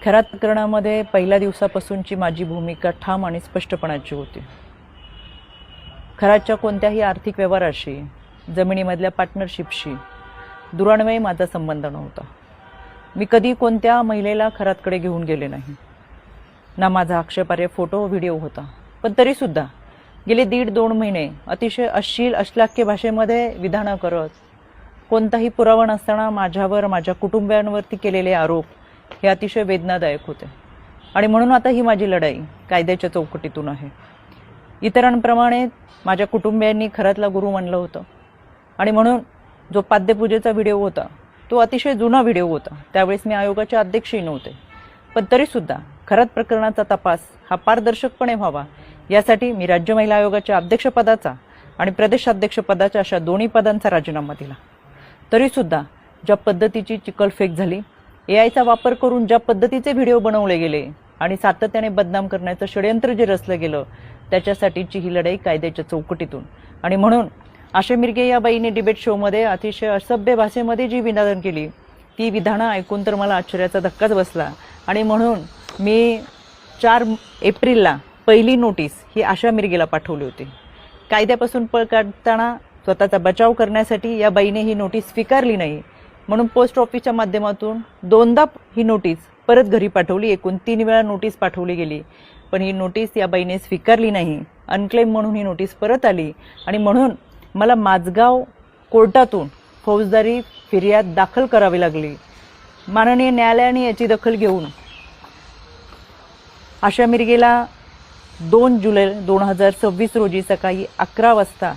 खरात प्रकरणामध्ये पहिल्या दिवसापासूनची माझी भूमिका ठाम आणि स्पष्टपणाची होती। खरातच्या कोणत्याही आर्थिक व्यवहाराशी, जमिनीमधल्या पार्टनरशिपशी दुरान्वयी माझा संबंध नव्हता। मी कधी कोणत्या महिलेला खरातकडे घेऊन गेले नाही, ना माझा आक्षेपार्ह फोटो व्हिडिओ होता। पण तरीसुद्धा गेले 1.5-2 महिने अतिशय अश्लील अश्लाघ्य भाषेमध्ये विधानं करत, कोणताही पुरावा नसताना माझ्यावर माझ्या कुटुंबियांवरती केलेले आरोप हे अतिशय वेदनादायक होते। आणि म्हणून आता ही माझी लढाई कायद्याच्या चौकटीतून आहे। इतरांप्रमाणे माझ्या कुटुंबियांनी खरातला गुरु मानलं होतं आणि म्हणून जो पाद्यपूजेचा व्हिडिओ होता तो अतिशय जुना व्हिडिओ होता। त्यावेळेस मी आयोगाचे अध्यक्षही नव्हते, पण तरीसुद्धा खरात प्रकरणाचा तपास हा पारदर्शकपणे व्हावा यासाठी मी राज्य महिला आयोगाच्या अध्यक्षपदाचा आणि प्रदेशाध्यक्षपदाच्या अशा दोन्ही पदांचा राजीनामा दिला। तरीसुद्धा ज्या पद्धतीची चिखलफेक झाली, एआयचा वापर करून ज्या पद्धतीचे व्हिडिओ बनवले गेले आणि सातत्याने बदनाम करण्याचं षडयंत्र जे रचलं गेलं, त्याच्यासाठीची ही लढाई कायद्याच्या चौकटीतून। आणि म्हणून आशा मिरगे या बाईने डिबेट शोमध्ये अतिशय असभ्य भाषेमध्ये जी विधानं केली, ती विधानं ऐकून तर मला आश्चर्याचा धक्काच बसला। आणि म्हणून मी 4 एप्रिलला पहिली नोटीस ही आशा मिरगेला पाठवली होती। कायद्यापासून पळ काढताना स्वतःचा बचाव करण्यासाठी या बाईने ही नोटीस स्वीकारली नाही, म्हणून पोस्ट ऑफिसच्या माध्यमातून 2दा ही नोटीस परत घरी पाठवली। एकूण 3 वेळा नोटीस पाठवली गेली, पण ही नोटीस या बाईने स्वीकारली नाही। अनक्लेम म्हणून ही नोटीस परत आली आणि म्हणून मला माझगाव कोर्टातून फौजदारी फिर्याद दाखल करावी लागली। माननीय न्यायालयाने याची दखल घेऊन आशा मिरगेला 2 जुलै 2026 रोजी सकाळी 11 वाजता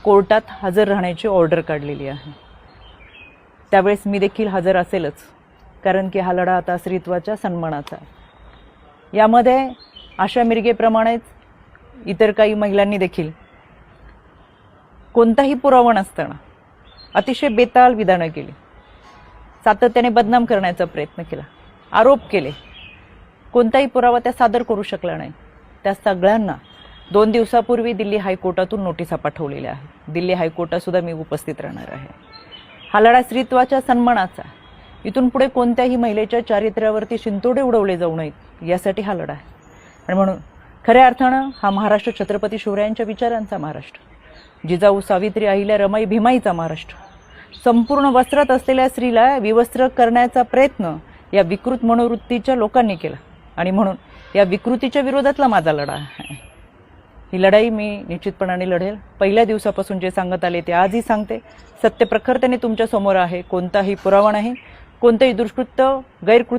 कोर्टात हजर राहण्याची ऑर्डर काढलेली आहे। त्यावेळेस मी देखील हजर असेलच, कारण की हा लढा आता स्त्रीत्वाच्या सन्मानाचा आहे। यामध्ये आशा मिरगेप्रमाणेच इतर काही महिलांनी देखील कोणताही पुरावा नसताना अतिशय बेताल विधानं केली, सातत्याने बदनाम करण्याचा प्रयत्न केला, आरोप केले। कोणताही पुरावा त्या सादर करू शकला नाही। त्या सगळ्यांना 2 दिवसापूर्वी दिल्ली हायकोर्टातून नोटिसा पाठवलेल्या आहेत। दिल्ली हायकोर्टात सुद्धा मी उपस्थित राहणार आहे। हा लढा स्त्रीत्वाच्या सन्मानाचा, इथून पुढे कोणत्याही महिलेच्या चारित्र्यावरती शिंतोडे उडवले जाऊ नयेत यासाठी हा लढा आहे। आणि म्हणून खऱ्या अर्थानं हा महाराष्ट्र छत्रपती शिवरायांच्या विचारांचा महाराष्ट्र, जिजाऊ सावित्री अहिल्या रमाई भीमाईचा महाराष्ट्र। संपूर्ण वस्त्रात असलेल्या स्त्रीला विवस्त्र करण्याचा प्रयत्न या विकृत मनोवृत्तीच्या लोकांनी केला आणि म्हणून या विकृतीच्या विरोधातला माझा लढा आहे। ही लढाई मी निश्चितपणाने लढेल। पहिल्या दिवसापासून जे सांगत आले ते आजही सांगते। सत्य प्रखरतेने तुमच्या समोर आहे। कोणताही पुरावा नाही, कोणतेही दुष्कृत्य गैरकृत्य